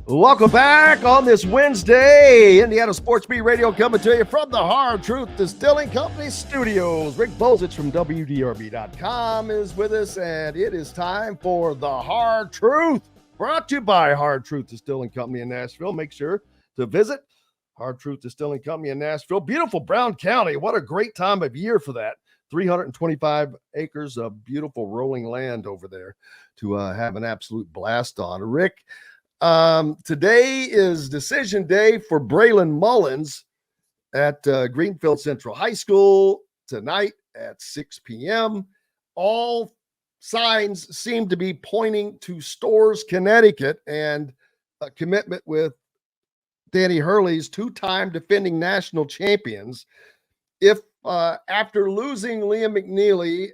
Welcome back on this Wednesday. Indiana Sports Beat Radio coming to you from the Hard Truth Distilling Company studios. Rick Bozich from WDRB.com is with us, and it is time for the Hard Truth, brought to you by Hard Truth Distilling Company in Nashville. Make sure to visit Hard Truth Distilling Company in Nashville. Beautiful Brown County. What a great time of year for that. 325 acres of beautiful rolling land over there to have an absolute blast on. Rick, today is decision day for Braylon Mullins at Greenfield Central High School tonight at 6 p.m. All signs seem to be pointing to Storrs, Connecticut, and a commitment with Danny Hurley's two-time defending national champions. If after losing Liam McNeely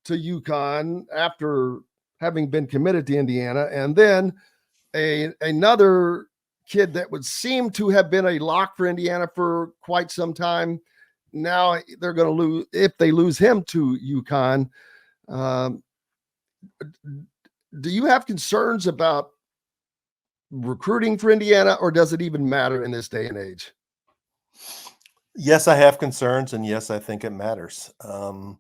to UConn after having been committed to Indiana, and then another kid that would seem to have been a lock for Indiana for quite some time, now they're going to lose. If they lose him to UConn, do you have concerns about recruiting for Indiana, or does it even matter in this day and age? Yes, I have concerns, and yes, I think it matters. To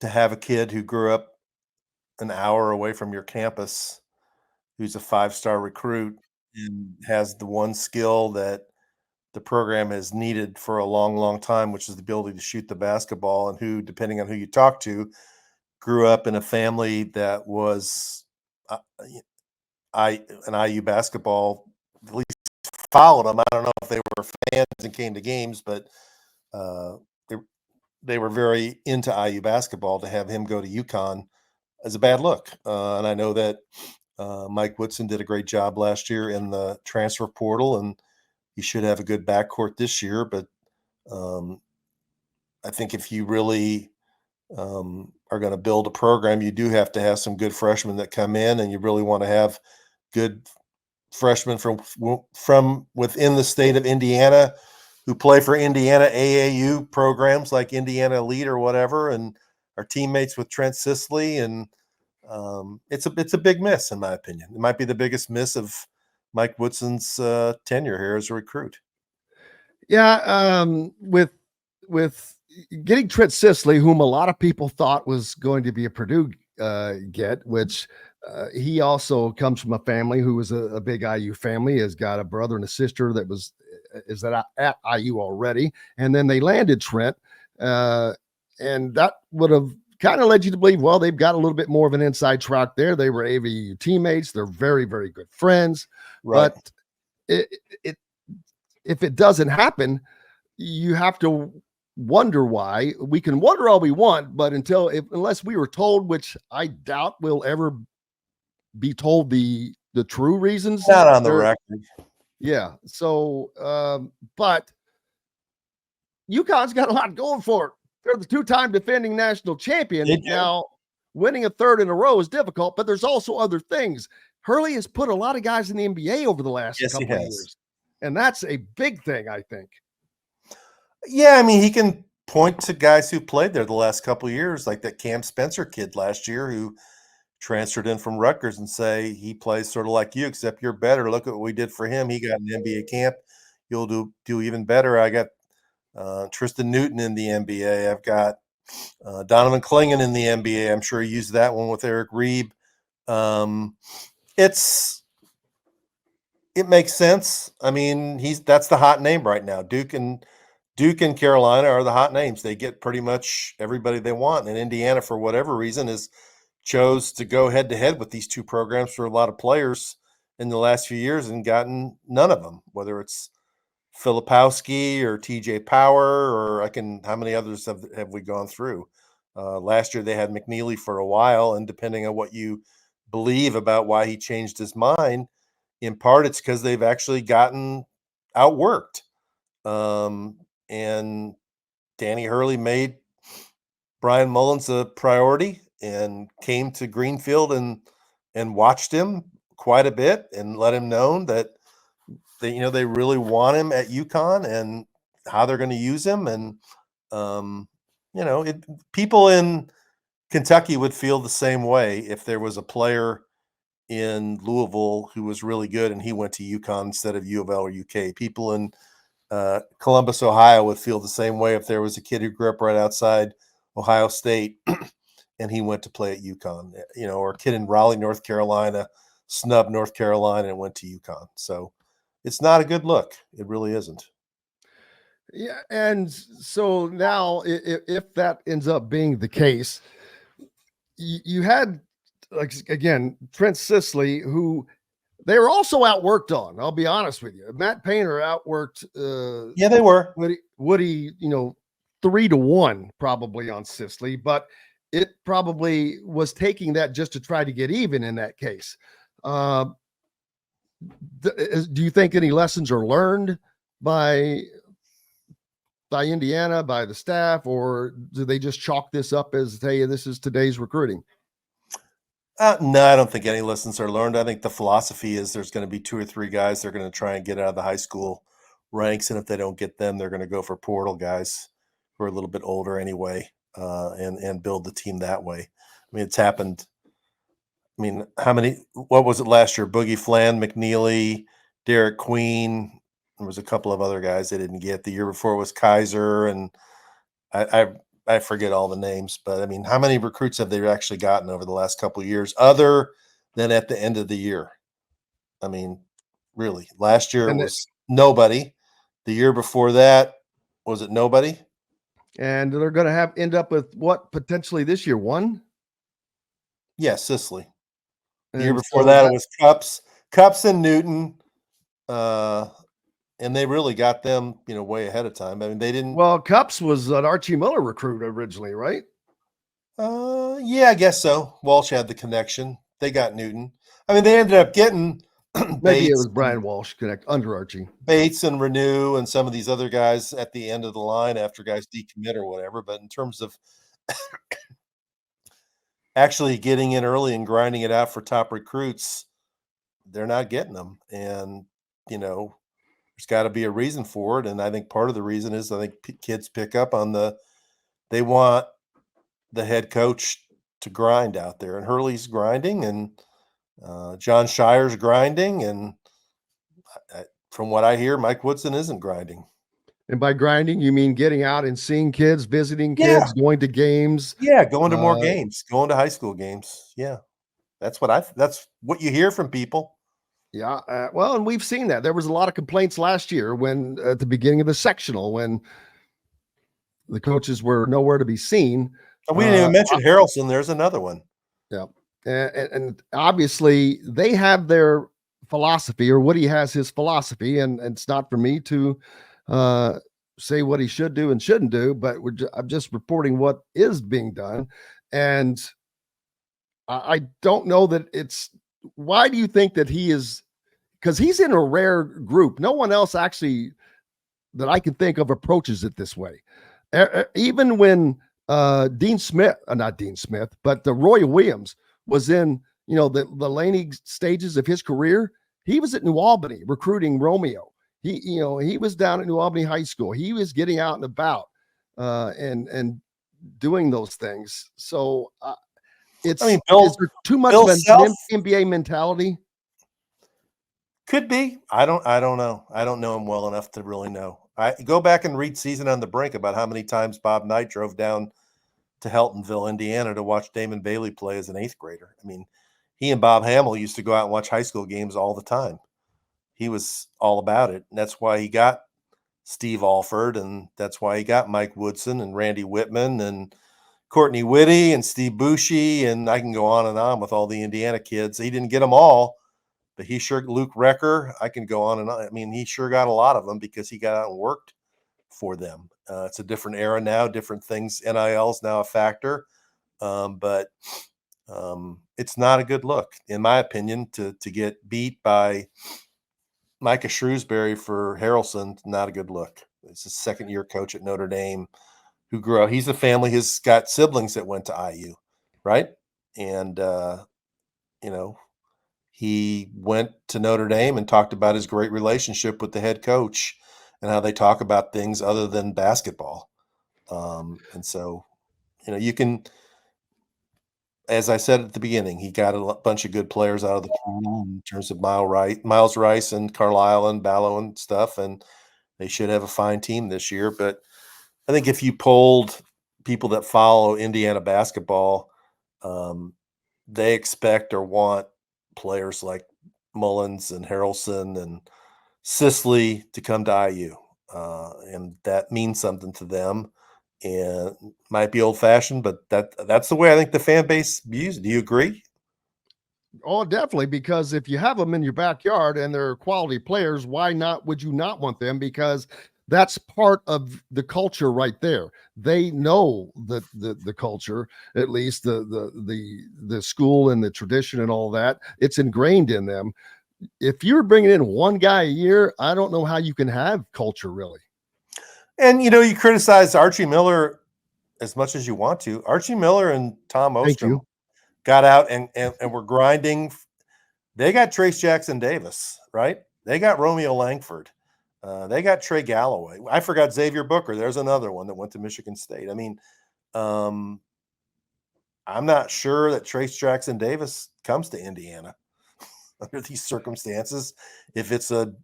have a kid who grew up an hour away from your campus, who's a five-star recruit and has the one skill that the program has needed for a long, long time, which is the ability to shoot the basketball, and who, depending on who you talk to, grew up in a family that was an IU basketball, at least followed them. I don't know if they were fans and came to games, but they were very into IU basketball. To have him go to UConn is a bad look. And I know that Mike Woodson did a great job last year in the transfer portal, and he should have a good backcourt this year. But I think if you really are going to build a program, you do have to have some good freshmen that come in, and you really want to have good freshmen from within the state of Indiana who play for Indiana AAU programs like Indiana Elite or whatever, and are teammates with Trent Sisley. And it's a big miss, in my opinion. It might be the biggest miss of Mike Woodson's tenure here as a recruit. Yeah, with getting Trent Sisley, whom a lot of people thought was going to be a Purdue get, which he also comes from a family who was a big IU family, has got a brother and a sister that is at IU already. And then they landed Trent, and that would have kind of led you to believe, well, they've got a little bit more of an inside track there. They were AVU teammates. They're very, very good friends. Right. But if it doesn't happen, you have to wonder why. We can wonder all we want, but unless we were told, which I doubt we'll ever be told the true reasons. Not on the record. Yeah. So, but UConn's got a lot going for it. They're the two-time defending national champion. Now, winning a third in a row is difficult, but there's also other things. Hurley has put a lot of guys in the NBA over the last couple of years, and that's a big thing, I think. Yeah, I mean, he can point to guys who played there the last couple of years, like that Cam Spencer kid last year who transferred in from Rutgers, and say he plays sort of like you, except you're better. Look at what we did for him. He got an NBA camp. You'll do even better. I got Tristan Newton in the NBA. I've got Donovan Clingan in the NBA. I'm sure he used that one with Eric Reeb. It makes sense. I mean, that's the hot name right now. Duke and Carolina are the hot names. They get pretty much everybody they want. And Indiana, for whatever reason, chose to go head to head with these two programs for a lot of players in the last few years and gotten none of them, whether it's Filipowski or TJ Power or how many others have we gone through? Last year they had McNeely for a while, and depending on what you believe about why he changed his mind, in part it's because they've actually gotten outworked. And Danny Hurley made Brian Mullins a priority and came to Greenfield and watched him quite a bit and let him know that they really want him at UConn and how they're going to use him. And people in Kentucky would feel the same way if there was a player in Louisville who was really good, and he went to UConn instead of U of L or UK. People in Columbus, Ohio would feel the same way if there was a kid who grew up right outside Ohio State and he went to play at UConn, or a kid in Raleigh, North Carolina, snubbed North Carolina and went to UConn. So it's not a good look. It really isn't. Yeah, and so now, if that ends up being the case, you had, like, again, Trent Sisley, who they were also outworked on. I'll be honest with you. Matt Painter outworked. Yeah, they were. Woody, 3-1 probably on Sisley, but it probably was taking that just to try to get even in that case. Do you think any lessons are learned by Indiana, by the staff, or do they just chalk this up as, hey, this is today's recruiting? No, I don't think any lessons are learned. I think the philosophy is there's going to be 2 or 3 guys they're going to try and get out of the high school ranks, and if they don't get them, they're going to go for portal guys who are a little bit older anyway, and build the team that way. I mean, it's happened. I mean, what was it last year? Boogie Flan, McNeely, Derek Queen. There was a couple of other guys they didn't get. The year before was Kaiser, and I forget all the names, but I mean, how many recruits have they actually gotten over the last couple of years other than at the end of the year? I mean, really, last year it was nobody. The year before that, was it nobody? And they're going to end up with what potentially this year? One? Yeah, Sisley. The year before that, it was Cups and Newton. And they really got them, way ahead of time. I mean, they didn't. Well, Cups was an Archie Miller recruit originally, right? Yeah, I guess so. Walsh had the connection. They got Newton. I mean, they ended up getting maybe it was Brian Walsh under Archie. Bates and Renew and some of these other guys at the end of the line after guys decommit or whatever. But in terms of actually getting in early and grinding it out for top recruits, they're not getting them. And, there's got to be a reason for it. And I think part of the reason is kids pick up on they want the head coach to grind out there. And Hurley's grinding, and John Shire's grinding. And from what I hear, Mike Woodson isn't grinding. And by grinding, you mean getting out and seeing kids, visiting kids, going to games. Yeah, going to more games, going to high school games. Yeah, that's what you hear from people. Yeah, well, and we've seen that. There was a lot of complaints last year when at the beginning of the sectional when the coaches were nowhere to be seen. And we didn't even mention Harrelson. There's another one. Yeah, and obviously they have their philosophy, or Woody has his philosophy, and it's not for me to say what he should do and shouldn't do, but I'm just reporting what is being done. And I don't know that it's. Why do you think that he is? Because he's in a rare group. No one else actually that I can think of approaches it this way. Even when not Dean Smith, but Roy Williams was in, the Laney stages of his career, he was at New Albany recruiting Romeo. He was down at New Albany High School. He was getting out and about and doing those things. So is there too much of an NBA mentality? Could be. I don't know. I don't know him well enough to really know. I go back and read Season on the Brink about how many times Bob Knight drove down to Heltonville, Indiana to watch Damon Bailey play as an 8th grader. I mean, he and Bob Hamill used to go out and watch high school games all the time. He was all about it. And that's why he got Steve Alford, and that's why he got Mike Woodson and Randy Whitman and Courtney Whitty and Steve Bushy, and I can go on with all the Indiana kids. He didn't get them all, but Luke Recker, I can go on and on. I mean, he sure got a lot of them because he got out and worked for them. It's a different era now, different things. NIL's now a factor, but it's not a good look, in my opinion, to get beat by Micah Shrewsbury for Harrelson. Not a good look. It's a second-year coach at Notre Dame who grew up. He's a family. He's got siblings that went to IU, right? And he went to Notre Dame and talked about his great relationship with the head coach and how they talk about things other than basketball. And so, you can as I said at the beginning, he got a bunch of good players out of the pool in terms of Miles Rice and Carlisle and Ballo and stuff, and they should have a fine team this year. But I think if you polled people that follow Indiana basketball, they expect or want players like Mullins and Harrelson and Sisley to come to IU, and that means something to them. And might be old fashioned, but that's the way I think the fan base views it. Do you agree? Oh, definitely. Because if you have them in your backyard and they're quality players, why not? Would you not want them? Because that's part of the culture right there. They know the culture, at least the school and the tradition and all that. It's ingrained in them. If you're bringing in one guy a year, I don't know how you can have culture really. And you criticize Archie Miller as much as you want to. Archie Miller and Tom Thank Ostrom you. got out and were grinding. They got Trace Jackson Davis, right? They got Romeo Langford. They got Trey Galloway. I forgot Xavier Booker. There's another one that went to Michigan State. I mean, I'm not sure that Trace Jackson Davis comes to Indiana under these circumstances. If it's a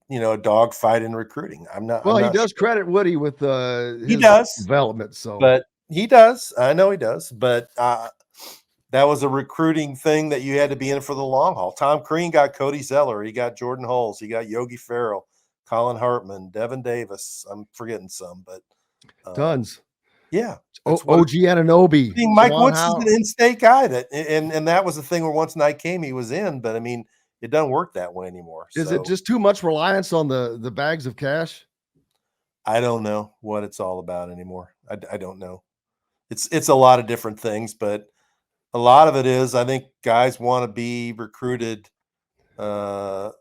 dogfight in recruiting, I'm not. Well, I'm he not does sure. credit Woody with He his does, development. So, but he does. I know he does, but that was a recruiting thing that you had to be in for the long haul. Tom Crean got Cody Zeller. He got Jordan Holes. He got Yogi Farrell, Colin Hartman, Devin Davis. I'm forgetting some, but tons. yeah. OG I Ananobi, mean, Mike Juwan Woods is an Howard. in-state guy and that was the thing where once night came, he was in, but I mean, it doesn't work that way anymore. Is it So just too much reliance on the bags of cash? I don't know what it's all about anymore. I don't know. It's a lot of different things, but a lot of it is I think guys want to be recruited. I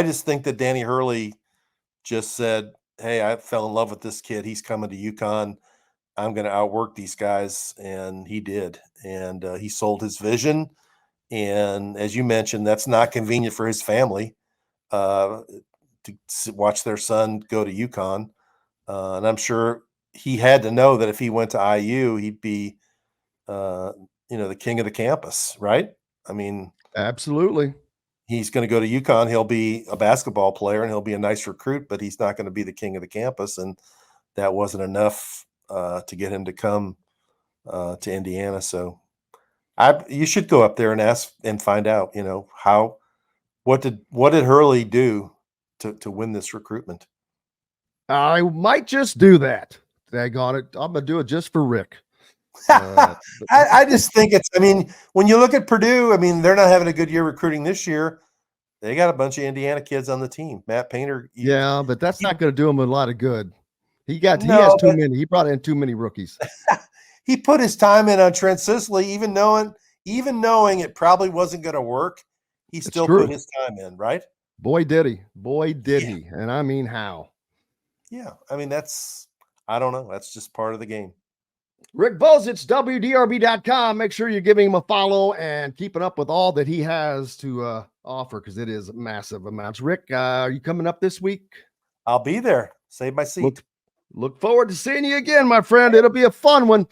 just think that Danny Hurley just said, "Hey, I fell in love with this kid. He's coming to UConn. I'm going to outwork these guys," and he did. And he sold his vision. And as you mentioned, that's not convenient for his family uh, to watch their son go to UConn. And I'm sure he had to know that if he went to IU, he'd be, the king of the campus, right? I mean, Absolutely. he's going to go to UConn. He'll be a basketball player and he'll be a nice recruit, but he's not going to be the king of the campus. And that wasn't enough to get him to come to Indiana. So you should go up there and ask and find out, what did Hurley do to win this recruitment? I might just do that. Daggone it. I'm going to do it just for Rick. I just think when you look at Purdue, I mean, they're not having a good year recruiting this year. They got a bunch of Indiana kids on the team. Matt Painter. Yeah, but that's not going to do him a lot of good. He has too many. He brought in too many rookies. He put his time in on Trent Sisley, even knowing it probably wasn't going to work. He still put his time in, right? Boy, did he. Boy, did he. And I mean, how? Yeah. I mean, I don't know. That's just part of the game. Rick Bozich, WDRB.com. Make sure you're giving him a follow and keeping up with all that he has to offer because it is massive amounts. Rick, are you coming up this week? I'll be there. Save my seat. Look forward to seeing you again, my friend. It'll be a fun one.